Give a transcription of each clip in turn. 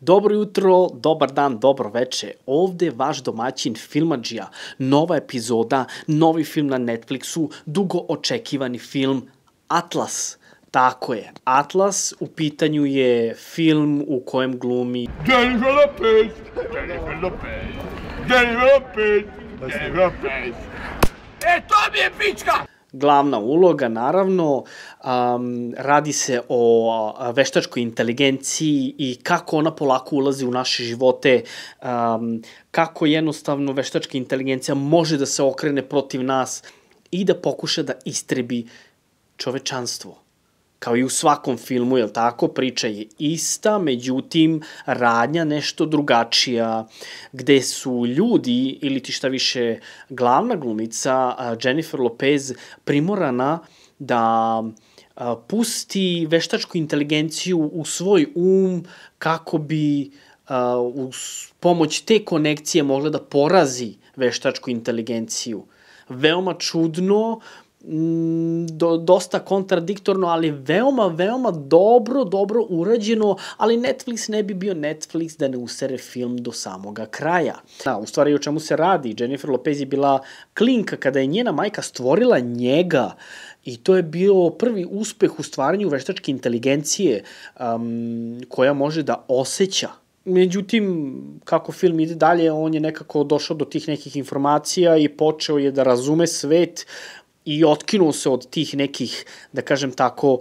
Dobro jutro, dobar dan, dobro veče. Ovde je vaš domaćin Filmadžija. Nova epizoda, novi film na Netflixu, dugo očekivani film Atlas. Tako je, Atlas u pitanju je film u kojem glumi Jennifer Lopez! Jennifer Lopez! Jennifer Lopez! Jennifer Lopez! E, to mi je pička! glavna uloga, naravno. Radi se o veštačkoj inteligenciji i kako ona polako ulazi u naše živote, kako jednostavno veštačka inteligencija može da se okrene protiv nas i da pokuša da istrebi čovečanstvo. Kao i u svakom filmu, jel tako, priča je ista, međutim, radnja nešto drugačija, gde su ljudi, ili ti šta više, glavna glumica, Jennifer Lopez, primorana da pusti veštačku inteligenciju u svoj kako bi uz pomoć te konekcije mogla da porazi veštačku inteligenciju. Veoma čudno, dosta kontradiktorno, ali veoma dobro urađeno, ali Netflix ne bi bio Netflix da ne usere film do samoga kraja. U stvari, o čemu se radi? Jennifer Lopez je bila klinka kada je njena majka stvorila njega i to je bio prvi uspeh u stvaranju veštačke inteligencije koja može da osjeća. Međutim, kako film ide dalje, on je nekako došao do tih nekih informacija i počeo je da razume svet i otkinuo se od tih nekih, da kažem tako,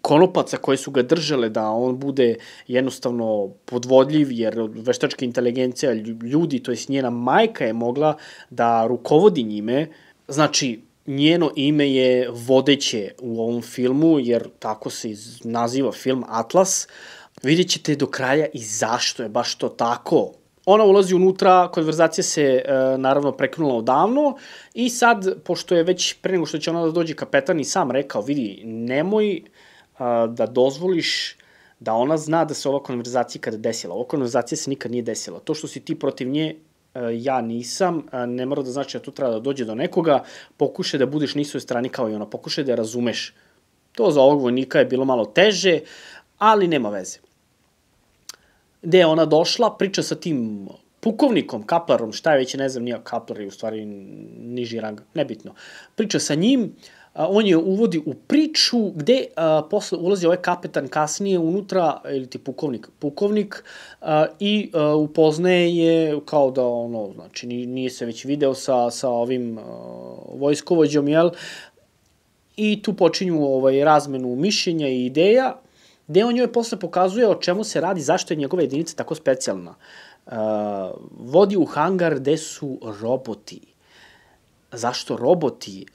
konopaca koje su ga držale da on bude jednostavno podvodljiv, jer veštačka inteligencija ljudi, to jest njena majka je mogla da rukovodi njime. Znači, njeno ime je vodeće u ovom filmu, jer tako se naziva film Atlas. Vidjet ćete do kraja i zašto je baš to tako. Ona ulazi unutra, konverzacija se naravno prekinula odavno i sad, pošto je već pre nego što će ona da dođe, kapetan i sam rekao, vidi, nemoj da dozvoliš da ona zna da se ova konverzacija ikada desila. Ova konverzacija se nikad nije desila. To što si ti protiv nje, ja nisam, ne mora da znači da tu treba da dođe do nekoga, pokušaj da budeš na istoj strani kao i ona, pokušaj da je razumeš. To za ovog vojnika je bilo malo teže, ali nema veze. Gde je ona došla, priča sa tim pukovnikom, kaplarom, šta je već, ne znam, nije kaplar je u stvari niži rang, nebitno. Priča sa njim, on je uvodi u priču gde posle ulazi ovaj kapetan kasnije unutra, ili ti pukovnik, i upoznaje je kao da ono, znači nije se već video sa ovim vojskovođom, jel? I tu počinju razmenu mišljenja i ideja, gde on joj posle pokazuje o čemu se radi, zašto je njegova jedinica tako specijalna. Vodi u hangar gde su roboti. Zašto roboti?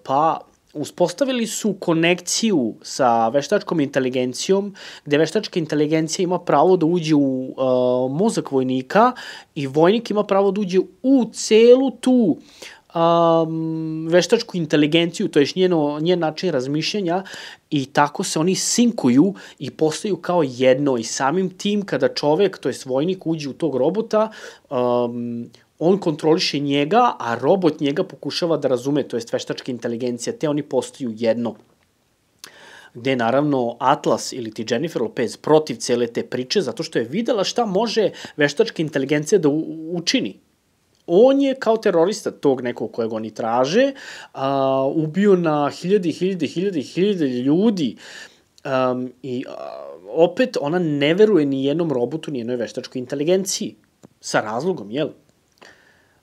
Pa uspostavili su konekciju sa veštačkom inteligencijom, gde veštačka inteligencija ima pravo da uđe u mozak vojnika i vojnik ima pravo da uđe u celu tu veštačku inteligenciju, to je njen način razmišljanja i tako se oni sinkuju i postaju kao jedno i samim tim kada čovek, to je vojnik, uđe u tog robota, on kontroliše njega, a robot njega pokušava da razume, to je veštačka inteligencija, te oni postaju jedno. Gde naravno Atlas ili ti Jennifer Lopez protiv cele te priče, zato što je videla šta može veštačka inteligencija da učini. On je kao terorista tog nekog kojeg oni traže, ubio na hiljade ljudi i opet ona ne veruje ni jednom robotu, ni jednoj veštačkoj inteligenciji. Sa razlogom, jel?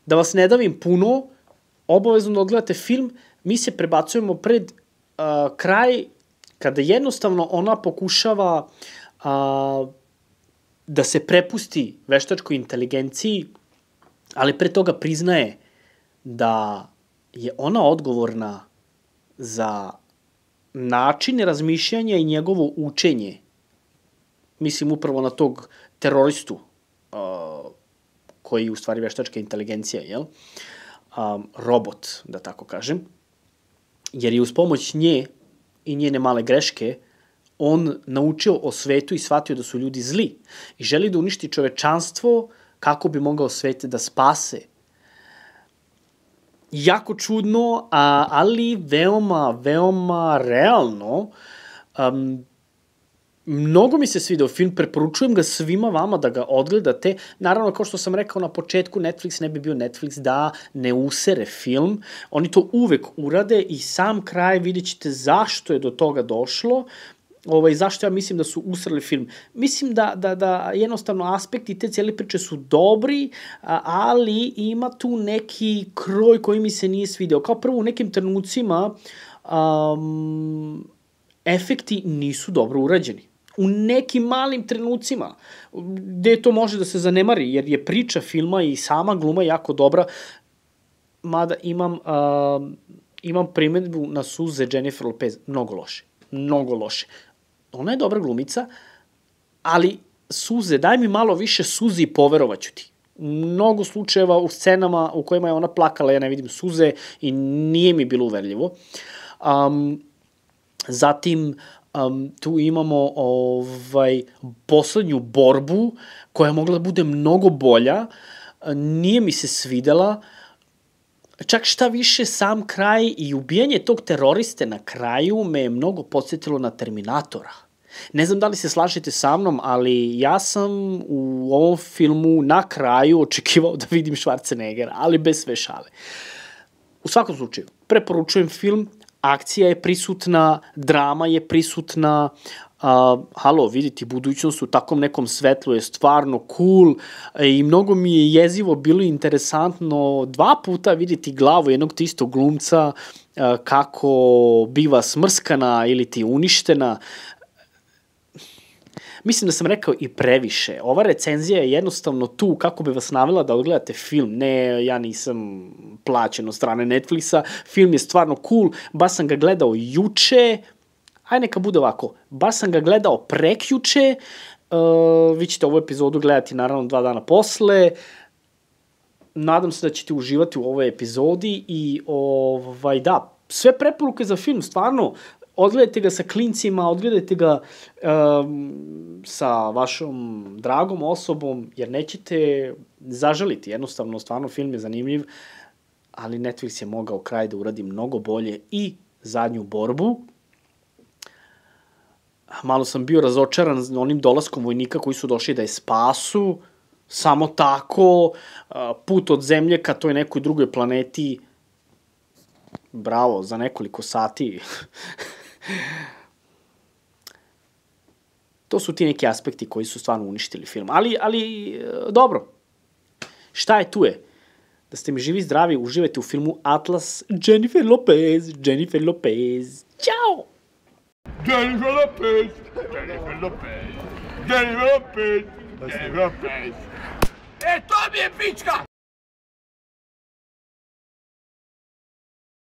Da vas ne davim puno, obavezno da odgledate film, mi se prebacujemo pred kraj kada jednostavno ona pokušava da se prepusti veštačkoj inteligenciji, ali pre toga priznaje da je ona odgovorna za načine razmišljanja i njegovo učenje. Mislim upravo na tog teroristu, koji je u stvari veštačka inteligencija, jel? Robot, da tako kažem. Jer je uz pomoć nje i njene male greške on naučio o svetu i shvatio da su ljudi zli i želi da uništi čovečanstvo kako bi mogao svet da spase. Jako čudno, ali veoma realno. Mnogo mi se svidao film, preporučujem ga svima vama da ga odgledate. Naravno, kao što sam rekao na početku, Netflix ne bi bio Netflix da ne usere film. Oni to uvek urade i sam kraj vidjet ćete zašto je do toga došlo. Zašto ja mislim da su usrali film. Mislim da jednostavno aspekti te cijele priče su dobri, ali ima tu neki kroj koji mi se nije svideo. Kao prvo, u nekim trenucima efekti nisu dobro urađeni. U nekim malim trenucima, gde to može da se zanemari, jer je priča filma i sama gluma jako dobra, mada imam primedbu na suze Jennifer Lopez, mnogo loše. Mnogo loše. Ona je dobra glumica, ali suze, daj mi malo više suze i poverovaću ti. Mnogo slučajeva u scenama u kojima je ona plakala, ja ne vidim suze i nije mi bilo uverljivo. Zatim, tu imamo poslednju borbu koja je mogla da bude mnogo bolja, nije mi se svidela, čak šta više sam kraj i ubijanje tog teroriste na kraju me je mnogo podsjetilo na Terminatora. Ne znam da li se slažete sa mnom, ali ja sam u ovom filmu na kraju očekivao da vidim Schwarzeneggera, ali bez sve šale. U svakom slučaju, preporučujem film, akcija je prisutna, drama je prisutna, vidite, budućnost u takvom nekom svetlu je stvarno cool i mnogo mi je jezivo bilo interesantno 2 puta vidjeti glavu jednog te istog glumca kako biva smrskana ili ti uništena. Mislim da sam rekao i previše. Ova recenzija je jednostavno tu kako bi vas navela da odgledate film. Ne, ja nisam plaćen od strane Netflixa. Film je stvarno cool. Baš sam ga gledao juče. Neka bude ovako. Baš sam ga gledao prekjuče. Vi ćete ovu epizodu gledati naravno 2 dana posle. Nadam se da ćete uživati u ovoj epizodi i da, sve preporuke za film, stvarno. Odgledajte ga sa klincima, odgledajte ga sa vašom dragom osobom, jer nećete zažaliti. Jednostavno, stvarno film je zanimljiv, ali Netflix je mogao kraj da uradi mnogo bolje i zadnju borbu. Malo sam bio razočaran onim dolaskom vojnika koji su došli da je spasu. Samo tako, put od zemlje ka toj nekoj drugoj planeti. Bravo, za nekoliko sati. To su ti neki aspekti koji su stvarno uništili film. Ali dobro. Šta je tu je? Da ste mi živi i zdravi, uživajte u filmu Atlas. Jennifer Lopez. Ćao! Jennifer Lopez. To mi je pička!